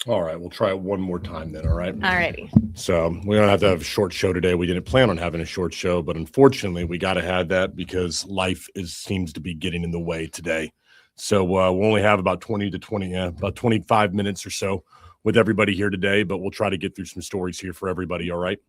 All right, we'll try it one more time then, all right? Alrighty. So we don't have to have a short show today. We didn't plan on having a short show, but unfortunately we got to have that because life seems to be getting in the way today. So we'll only have about 25 minutes or so with everybody here today, but we'll try to get through some stories here for everybody, all right?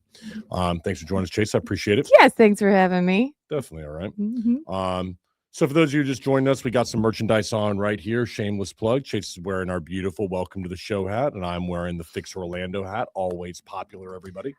Thanks for joining us, Chase. I appreciate it. Yes, thanks for having me. Definitely, all right. Mm-hmm. So for those of you who just joined us, we got some merchandise on right here. Shameless plug. Chase is wearing our beautiful welcome to the show hat, and I'm wearing the Fix Orlando hat. Always popular, everybody.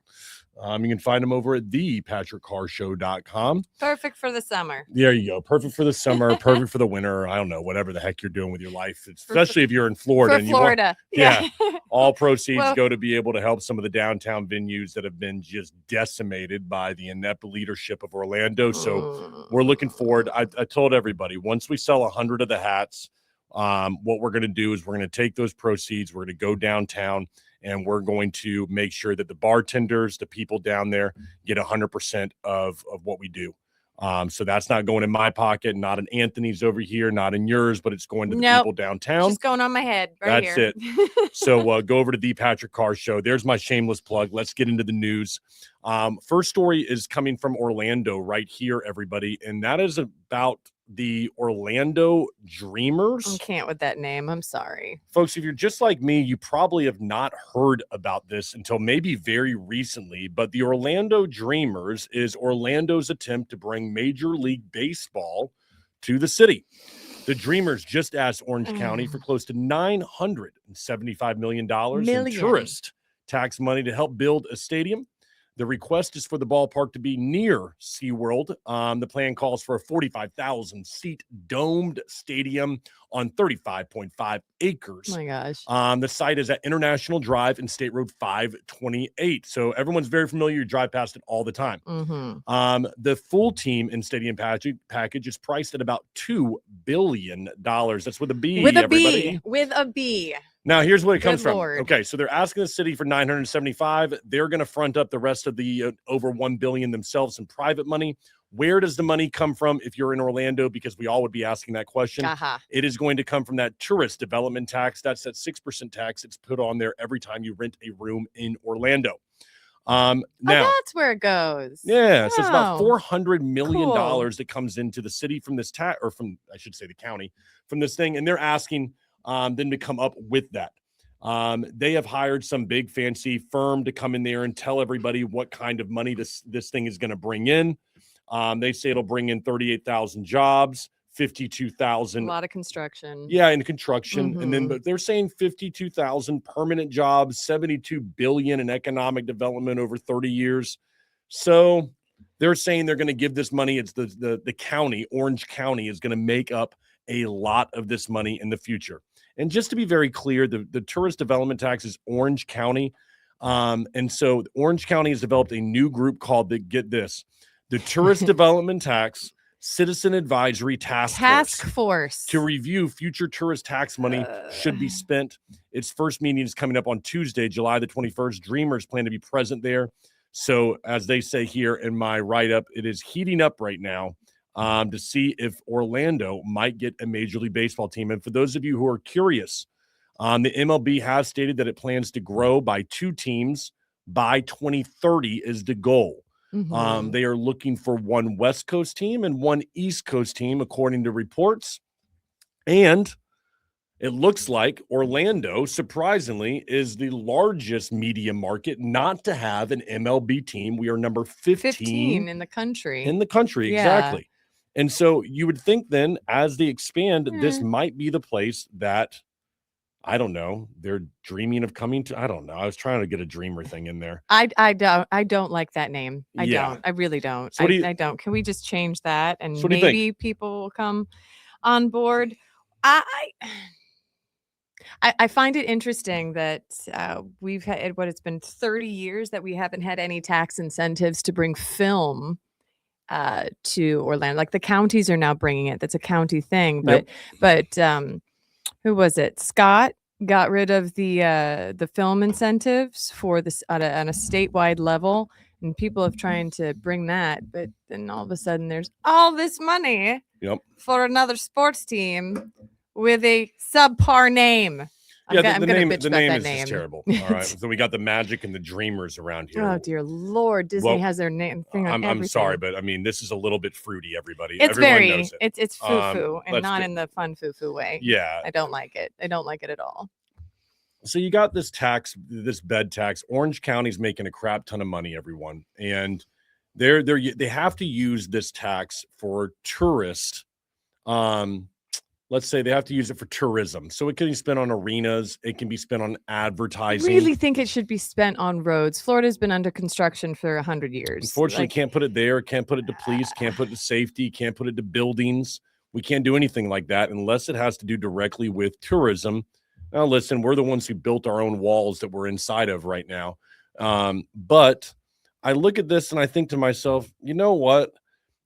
You can find them over at thepatrickcarrshow.com. Perfect for the summer. There you go. Perfect for the summer, perfect for the winter. I don't know, whatever the heck you're doing with your life, especially if you're in Florida. For Florida. Yeah. All proceeds go to be able to help some of the downtown venues that have been just decimated by the inept leadership of Orlando. So we're looking forward. I told everybody, once we sell 100 of the hats, what we're going to do is we're going to take those proceeds, we're going to go downtown, and we're going to make sure that the bartenders, the people down there, get 100% of what we do. So that's not going in my pocket, not in Anthony's over here, not in yours, but it's going to the people downtown. Just going on my head That's it. So go over to the Patrick Carr Show. There's my shameless plug. Let's get into the news. First story is coming from Orlando right here, everybody, and that is about the Orlando Dreamers. I can't with that name. I'm sorry. Folks, if you're just like me, you probably have not heard about this until maybe very recently, but the Orlando Dreamers is Orlando's attempt to bring Major League Baseball to the city. The Dreamers just asked Orange County for close to $975 million in tourist tax money to help build a stadium. The request is for the ballpark to be near SeaWorld. The plan calls for a 45,000-seat domed stadium on 35.5 acres. Oh, my gosh. The site is at International Drive and State Road 528. So everyone's very familiar. You drive past it all the time. Mm-hmm. The full team and stadium package is priced at about $2 billion. That's with a B, everybody. With a B. Now, here's where it comes from. Lord. Okay, so they're asking the city for $975. They're going to front up the rest of the over $1 billion themselves in private money. Where does the money come from if you're in Orlando? Because we all would be asking that question. It is going to come from that tourist development tax. That's that 6% tax that's put on there every time you rent a room in Orlando. Now that's where it goes. Yeah, so it's about $400 million that comes into the city from this tax, or from, I should say, the county, from this thing, and they're asking them to come up with that. They have hired some big fancy firm to come in there and tell everybody what kind of money this thing is going to bring in. They say it'll bring in 38,000 jobs, 52,000. A lot of construction. Yeah, in construction. And then, but they're saying 52,000 permanent jobs, 72 billion in economic development over 30 years. So they're saying they're going to give this money. It's the county, Orange County, is going to make up a lot of this money in the future. And just to be very clear, the tourist development tax is Orange County. And so Orange County has developed a new group called the Tourist Development Tax Citizen Advisory Task Force to review future tourist tax money should be spent. Its first meeting is coming up on Tuesday, July the 21st. Dreamers plan to be present there. So as they say here in my write-up, it is heating up right now to see if Orlando might get a Major League Baseball team. And for those of you who are curious, the MLB has stated that it plans to grow by 2 teams by 2030 is the goal. They are looking for 1 West Coast team and 1 East Coast team, according to reports. And it looks like Orlando, surprisingly, is the largest media market not to have an MLB team. We are number 15 in the country. Exactly. And so you would think then, as they expand, this might be the place that, I don't know, they're dreaming of coming to. I don't know. I was trying to get a dreamer thing in there. I don't like that name. I don't. I really don't. So I don't. Can we just change that and maybe people will come on board? I find it interesting that we've had it's been 30 years that we haven't had any tax incentives to bring film to Orlando. Like the counties are now bringing it. That's a county thing. But who was it? Scott got rid of the film incentives for this on a statewide level, and people have trying to bring that. But then all of a sudden, there's all this money for another sports team with a subpar name. I'm gonna bitch the about name that is just name. terrible. All right. So we got the Magic and the Dreamers around here. Oh dear Lord, Disney Well, has their name thing on I'm sorry, everything. but I mean, this is a little bit fruity, everybody. It's Everyone knows very, it. it's foo-foo and let's not get- in the fun foo-foo way. Yeah. I don't like it. I don't like it at all. So you got this tax, this bed tax. Orange County's making a crap ton of money, everyone, and they have to use this tax for tourists. Let's say they have to use it for tourism, so it can be spent on arenas. It can be spent on I advertising. really think it should be spent on roads. Florida's been under construction for 100 years. Unfortunately, can't put it there. Can't put it to police. Can't put it to safety. Can't put it to buildings. We can't do anything like that unless it has to do directly with tourism. Now, listen, we're the ones who built our own walls that we're inside of right now. But I look at this and I think to myself, you know what?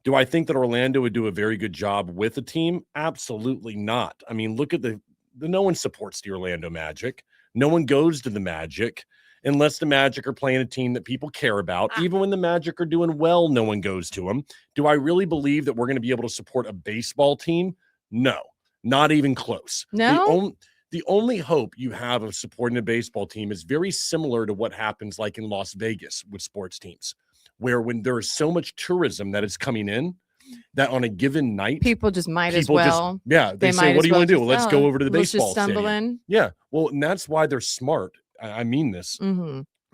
Do I think that Orlando would do a very good job with a team? Absolutely not. I mean, look at the no one supports the Orlando Magic. No one goes to the Magic unless the Magic are playing a team that people care about. Even when the Magic are doing well, no one goes to them. Do I really believe that we're going to be able to support a baseball team? No, not even close. No? The only hope you have of supporting a baseball team is very similar to what happens like in Las Vegas with sports teams, where when there is so much tourism that is coming in, that on a given night, people just might as well. They say, what do you want to do? Well, let's go over to the baseball just stumble stadium. in. Yeah. Well, and that's why they're smart. I mean this.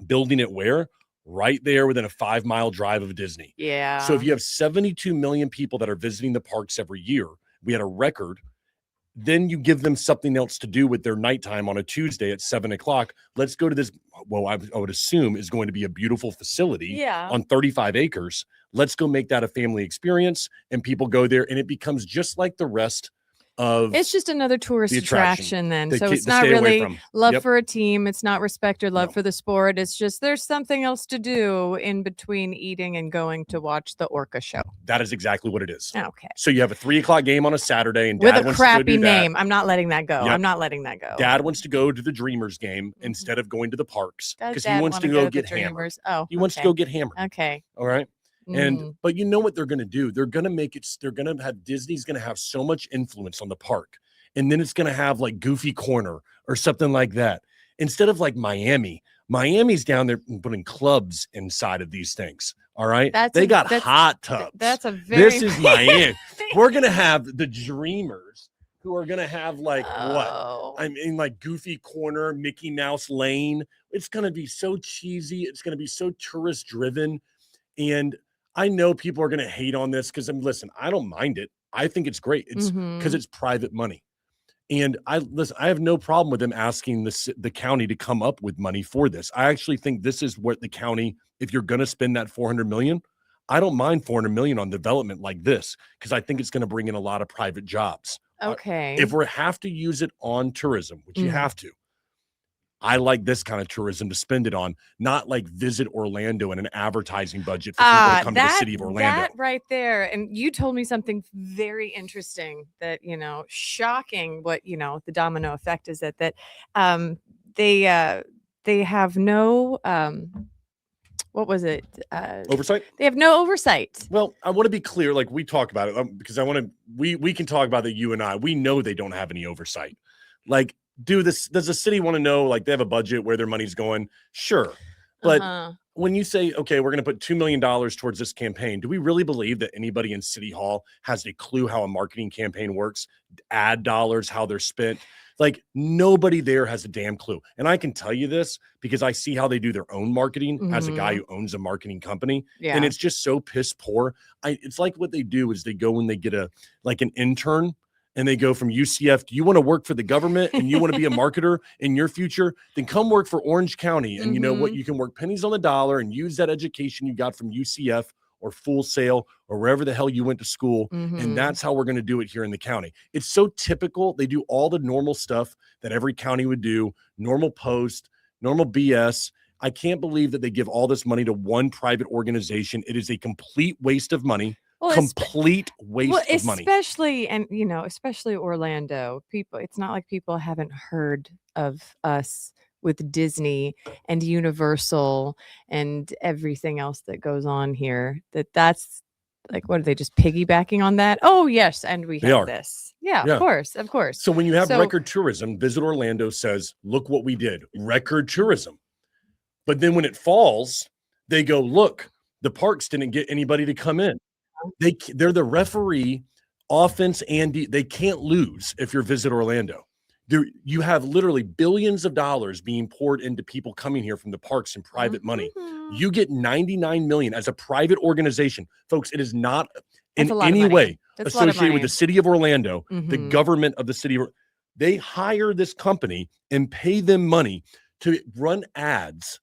Building it where? Right there within a 5-mile drive of Disney. Yeah. So if you have 72 million people that are visiting the parks every year, we had a record. Then you give them something else to do with their nighttime on a Tuesday at 7:00. Let's go to this. Well, I would assume is going to be a beautiful facility on 35 acres. Let's go make that a family experience, and people go there, and it becomes just like the rest of. It's just another tourist attraction then. So it's to not stay away really from. love for a team. It's not respect or love for the sport. It's just there's something else to do in between eating and going to watch the orca show. That is exactly what it is. Okay. So you have a 3:00 game on a Saturday, and with Dad a wants to go crappy do that. name. I'm not letting that go. Yep. I'm not letting that go. Dad wants to go to the Dreamers game instead of going to the parks because he Dad wants to wanna go get the hammered. Dreamers? Oh, He wants to go get hammered. Okay. All right. And but you know what they're going to do? They're going to make it. They're going to have Disney's going to have so much influence on the park, and then it's going to have like Goofy Corner or something like that instead of like Miami. Miami's down there putting clubs inside of these things. All right. They got hot tubs. That's a very. This is Miami. We're going to have the Dreamers who are going to have like what? I mean, like Goofy Corner, Mickey Mouse Lane. It's going to be so cheesy. It's going to be so tourist driven. And I know people are going to hate on this because listen, I don't mind it. I think it's great. It's because it's private money. And I have no problem with them asking the county to come up with money for this. I actually think this is what the county, if you're going to spend that $400 million, I don't mind $400 million on development like this because I think it's going to bring in a lot of private jobs. Okay. If we have to use it on tourism, which you have to, I like this kind of tourism to spend it on, not like Visit Orlando and an advertising budget for people to come to the city of Orlando. That right there. And you told me something very interesting that, shocking what, the domino effect is that they have no, what was it? Oversight? They have no oversight. Well, I want to be clear, like we talk about it because we can talk about that. You and I, we know they don't have any oversight. Like, does the city want to know, like they have a budget where their money's going? Sure. But when you say, okay, we're going to put $2 million towards this campaign, do we really believe that anybody in City Hall has a clue how a marketing campaign works? Ad dollars, how they're spent? Like nobody there has a damn clue. And I can tell you this because I see how they do their own marketing as a guy who owns a marketing company. Yeah. And it's just so piss poor. It's like what they do is they go and they get an intern. And they go from UCF, do you want to work for the government and you want to be a marketer in your future? Then come work for Orange County. And you know what? You can work pennies on the dollar and use that education you got from UCF or Full Sail or wherever the hell you went to school. And that's how we're going to do it here in the county. It's so typical. They do all the normal stuff that every county would do, normal post, normal BS. I can't believe that they give all this money to one private organization. It is a complete waste of money. Complete waste of money. Especially Orlando. People, it's not like people haven't heard of us with Disney and Universal and everything else that goes on here. That's like, what are they just piggybacking on that? Oh, yes. And we They have are. this. Yeah, Yeah. of course. Of course. So when you have So- record tourism, Visit Orlando says, look what we did, record tourism. But then when it falls, they go, look, the parks didn't get anybody to come in. They're the referee, offense and they can't lose if you're Visit Orlando. You have literally billions of dollars being poured into people coming here from the parks and private money. You get 99 million as a private organization. Folks, it is not in any way associated with the city of Orlando, the government of the city. They hire this company and pay them money to run ads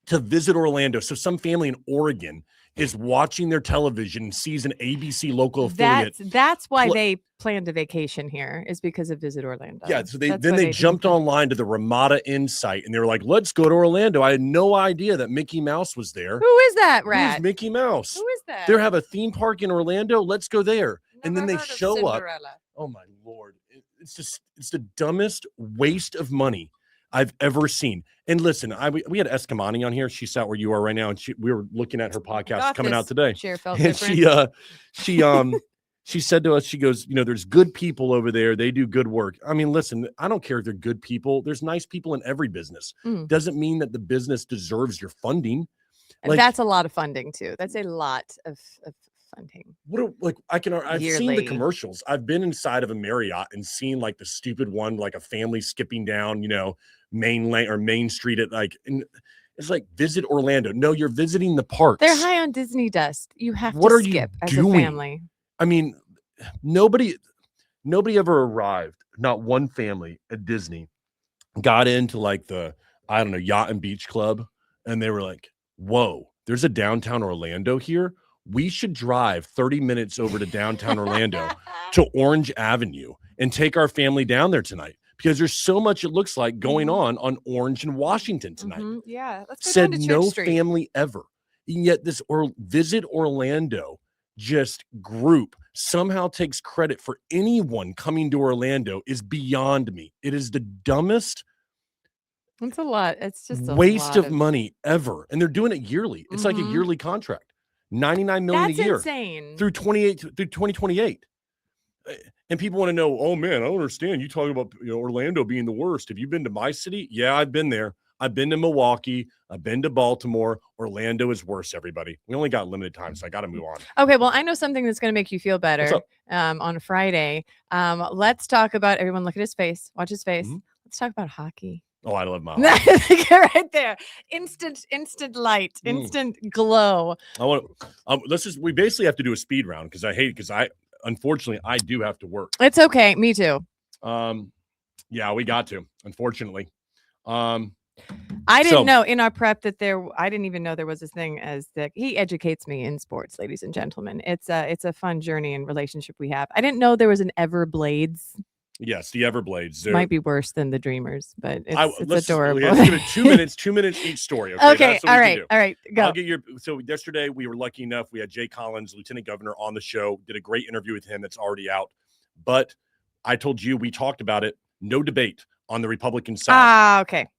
to Visit Orlando. So some family in Oregon is watching their television and sees an ABC local affiliate. That's why they planned a vacation here, is because of Visit Orlando. Yeah, so they jumped online to the Ramada Insight and they were like, let's go to Orlando. I had no idea that Mickey Mouse was there. Who is that rat? Who's Mickey Mouse? Who is that? They have a theme park in Orlando. Let's go there. And then they show up. Oh my Lord. It's the dumbest waste of money I've ever seen. And listen, we had Escamani on here. She sat where you are right now, and we were looking at her podcast coming out today. And she said to us, she goes, there's good people over there. They do good work. I mean, listen, I don't care if they're good people. There's nice people in every business. Doesn't mean that the business deserves your funding. Like, that's a lot of funding too. That's a lot of funding. I've seen the commercials. I've been inside of a Marriott and seen like the stupid one, like a family skipping down, Main Lane or Main Street at and it's like Visit Orlando. No, you're visiting the parks. They're high on Disney dust. You have what to are skip you as doing? a family. I mean, nobody ever arrived. Not one family at Disney got into like the, I don't know, Yacht and Beach Club. And they were like, whoa, there's a downtown Orlando here. We should drive 30 minutes over to downtown Orlando to Orange Avenue and take our family down there tonight. Because there's so much, it looks like, going on Orange and Washington tonight. Yeah. Let's go Said down to no Church Street. family ever. And yet this Visit Orlando just group somehow takes credit for anyone coming to Orlando is beyond me. It is the dumbest. It's a lot. It's just a waste of money ever. And they're doing it yearly. It's like a yearly contract. 99 million a year. That's insane. Through 2028. And people want to know, oh man, I don't understand. You talking about Orlando being the worst. Have you been to my city? Yeah, I've been there. I've been to Milwaukee. I've been to Baltimore. Orlando is worse, everybody. We only got limited time, so I got to move on. Okay, well, I know something that's going to make you feel better on Friday. Let's talk about, everyone look at his face. Watch his face. Let's talk about hockey. Oh, I love my hockey. Right there. Instant light, instant glow. We basically have to do a speed round because unfortunately, I do have to work. It's okay. Me too. Yeah, we got to, unfortunately. I didn't know in our prep that I didn't even know there was this thing as that. He educates me in sports, ladies and gentlemen. It's a fun journey and relationship we have. I didn't know there was an Everblades. Yes, the Everblades. Might be worse than the Dreamers, but it's adorable. Let's give it 2 minutes each story. Okay. All right. Go. I'll get so yesterday we were lucky enough. We had Jay Collins, Lieutenant Governor, on the show. Did a great interview with him. That's already out. But I told you, we talked about it. No debate on the Republican side. Okay.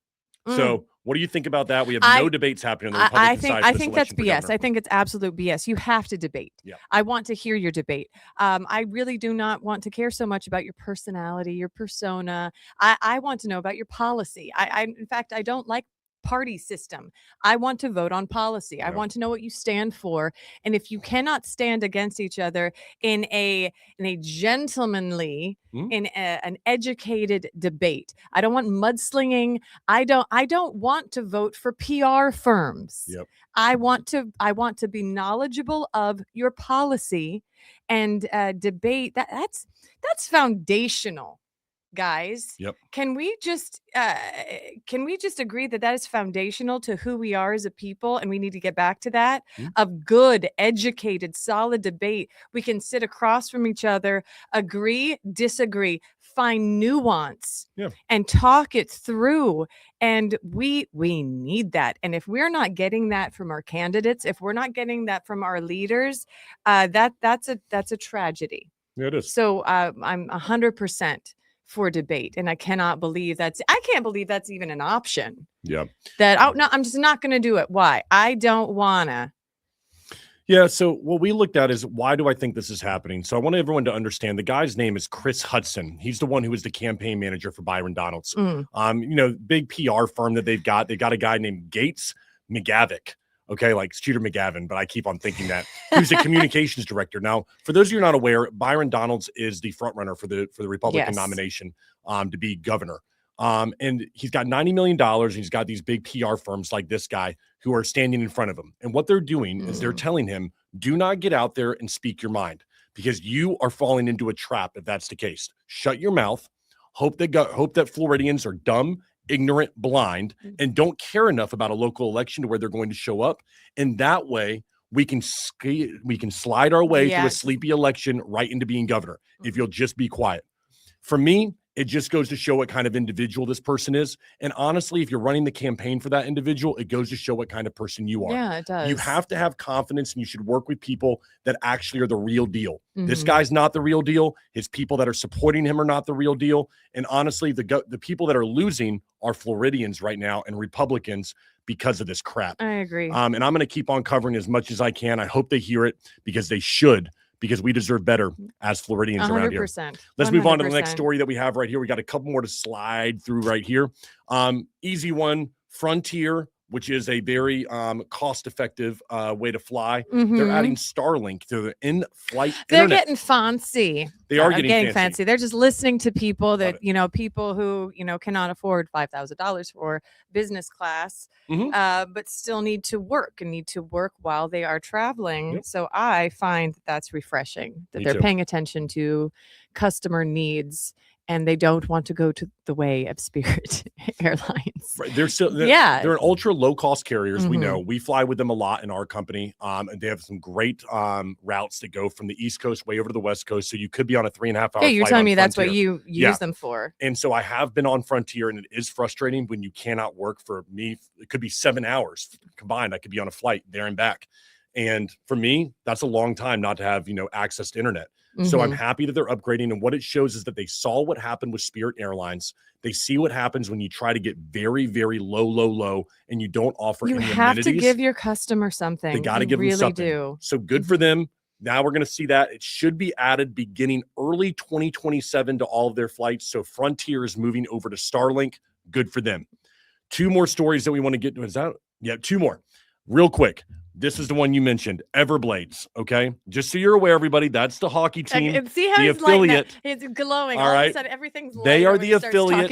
So what do you think about that? We have no debates happening on the Republican side. I think that's BS. I think it's absolute BS. You have to debate. Yeah. I want to hear your debate. I really do not want to care so much about your personality, your persona. I want to know about your policy. In fact, I don't like party system. I want to vote on policy. I want to know what you stand for. And if you cannot stand against each other in a gentlemanly, in an educated debate, I don't want mudslinging. I don't want to vote for PR firms. Yep. I want to be knowledgeable of your policy and debate. That's foundational. Guys, can we just agree that is foundational to who we are as a people, and we need to get back to that of good, educated, solid debate. We can sit across from each other, agree, disagree, find nuance, and talk it through. And we need that. And if we're not getting that from our candidates, if we're not getting that from our leaders, that's a tragedy. Yeah, it is. So I'm 100%. For debate, and I can't believe that's even an option. Yeah. That no, I'm just not going to do it. Why? I don't wanna. Yeah. So what we looked at is why do I think this is happening? So I want everyone to understand the guy's name is Chris Hudson. He's the one who was the campaign manager for Byron Donalds. Big PR firm that they've got. They got a guy named Gates McGavick. Okay, like Cheater McGavin, but I keep on thinking that who's the communications director. Now, for those of you who are not aware, Byron Donalds is the front runner for the Republican nomination to be governor. And he's got $90 million. And he's got these big PR firms like this guy who are standing in front of him. And what they're doing is they're telling him, do not get out there and speak your mind because you are falling into a trap if that's the case. Shut your mouth. Hope that Floridians are dumb, ignorant, blind, and don't care enough about a local election to where they're going to show up. And that way we can slide our way through a sleepy election right into being governor if you'll just be quiet. For me, it just goes to show what kind of individual this person is. And honestly, if you're running the campaign for that individual, it goes to show what kind of person you are. Yeah, it does. You have to have confidence and you should work with people that actually are the real deal. This guy's not the real deal. His people that are supporting him are not the real deal. And honestly, the people that are losing are Floridians right now and Republicans because of this crap. I agree. And I'm going to keep on covering as much as I can. I hope they hear it because they should. Because we deserve better as Floridians 100%. Around here. Let's 100%. move on to the next story that we have right here. We got a couple more to slide through right here. Easy one, Frontier, which is a very cost-effective way to fly. They're adding Starlink to the in-flight internet. They're getting fancy. They are getting fancy. They're just listening to people that, people who, cannot afford $5,000 for business class, but still need to work while they are traveling. Yep. So I find that's refreshing that Me they're too. paying attention to customer needs and they don't want to go to the way of Spirit Airlines. Right. They're an ultra low cost carriers. We know we fly with them a lot in our company. And they have some great routes that go from the East Coast way over to the West Coast. So you could be on a 3.5 hour. Yeah, you're telling me that's Frontier. what you use them for. And so I have been on Frontier, and it is frustrating when you cannot work for me. It could be 7 hours combined. I could be on a flight there and back. And for me, that's a long time not to have, access to internet. So I'm happy that they're upgrading. And what it shows is that they saw what happened with Spirit Airlines. They see what happens when you try to get very, very low, and you don't offer any amenities. You have to give your customer something. They got to give them something. Do. So good for them. Now we're going to see that. It should be added beginning early 2027 to all of their flights. So Frontier is moving over to Starlink. Good for them. Two more stories that we want to get to. Is that? Yeah, two more. Real quick. This is the one you mentioned, Everblades. Okay, just so you're aware, everybody, that's the hockey team. And see how the he's affiliate. It's glowing. All right, of a sudden, everything's. They are the affiliate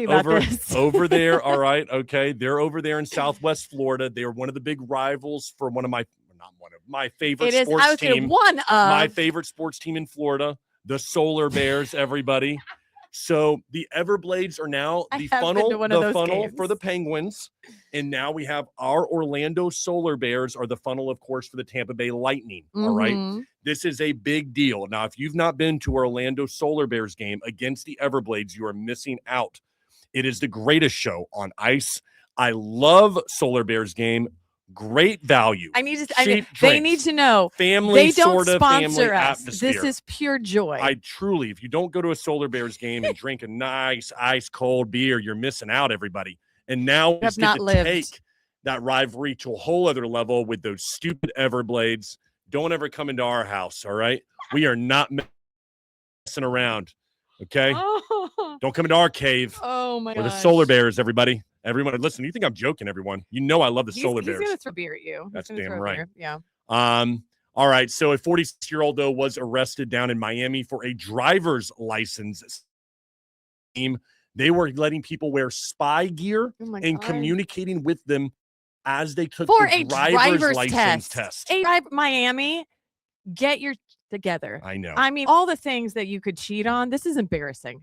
over there. All right, okay, they're over there in Southwest Florida. They are one of the big rivals for my favorite sports team. My favorite sports team in Florida, the Solar Bears. Everybody. So the Everblades are now the funnel for the Penguins. And now we have our Orlando Solar Bears are the funnel, of course, for the Tampa Bay Lightning. All right. This is a big deal. Now, if you've not been to Orlando Solar Bears game against the Everblades, you are missing out. It is the greatest show on ice. I love Solar Bears game. Great value. They need to know. Family, they don't sponsor family us. Atmosphere. This is pure joy. If you don't go to a Solar Bears game and drink a nice ice cold beer, you're missing out, everybody. And now we get to take that rivalry to a whole other level with those stupid Everblades. Don't ever come into our house, all right? We are not messing around, okay? Don't come into our cave. Oh, my God. We're the Solar Bears, everybody. Everyone, listen, you think I'm joking, everyone. You know I love the Solar Bears. He's going to throw beer at you. That's damn right. Yeah. All right, so a 46-year-old, though, was arrested down in Miami for a driver's license scheme. They were letting people wear spy gear and communicating with them as they took the driver's license test. Miami, get your together. I know. I mean, all the things that you could cheat on, this is embarrassing.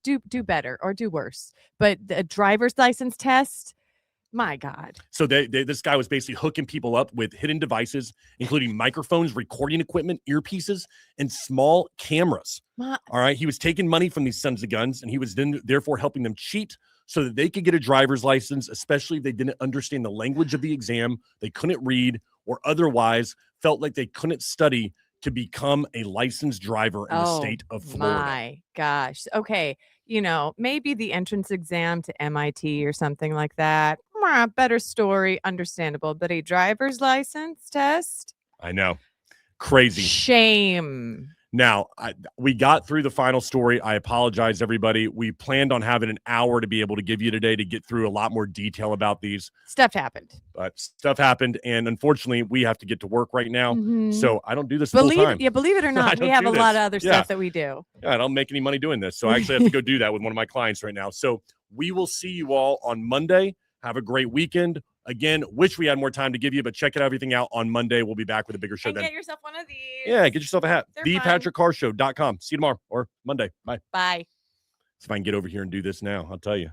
Do better or do worse. But the driver's license test, my God. So this guy was basically hooking people up with hidden devices, including microphones, recording equipment, earpieces, and small cameras. All right. He was taking money from these sons of guns, and he was then therefore helping them cheat so that they could get a driver's license, especially if they didn't understand the language of the exam, they couldn't read, or otherwise felt like they couldn't study to become a licensed driver in the state of Florida. My gosh. Okay. Maybe the entrance exam to MIT or something like that. Better story, understandable. But a driver's license test? I know. Crazy. Shame. Now, we got through the final story. I apologize, everybody. We planned on having an hour to be able to give you today to get through a lot more detail about these. Stuff happened. But stuff happened, and unfortunately, we have to get to work right now. Mhm. So I don't do this full time. Yeah, believe it or not, we have a lot of other stuff that we do. Yeah, I don't make any money doing this. So I actually have to go do that with one of my clients right now. So we will see you all on Monday. Have a great weekend. Again, wish we had more time to give you, but check everything out on Monday. We'll be back with a bigger show and then. Get yourself one of these. Yeah, get yourself a hat. They're ThePatrickCarrShow.com. See you tomorrow or Monday. Bye. Bye. So if I can get over here and do this now, I'll tell you.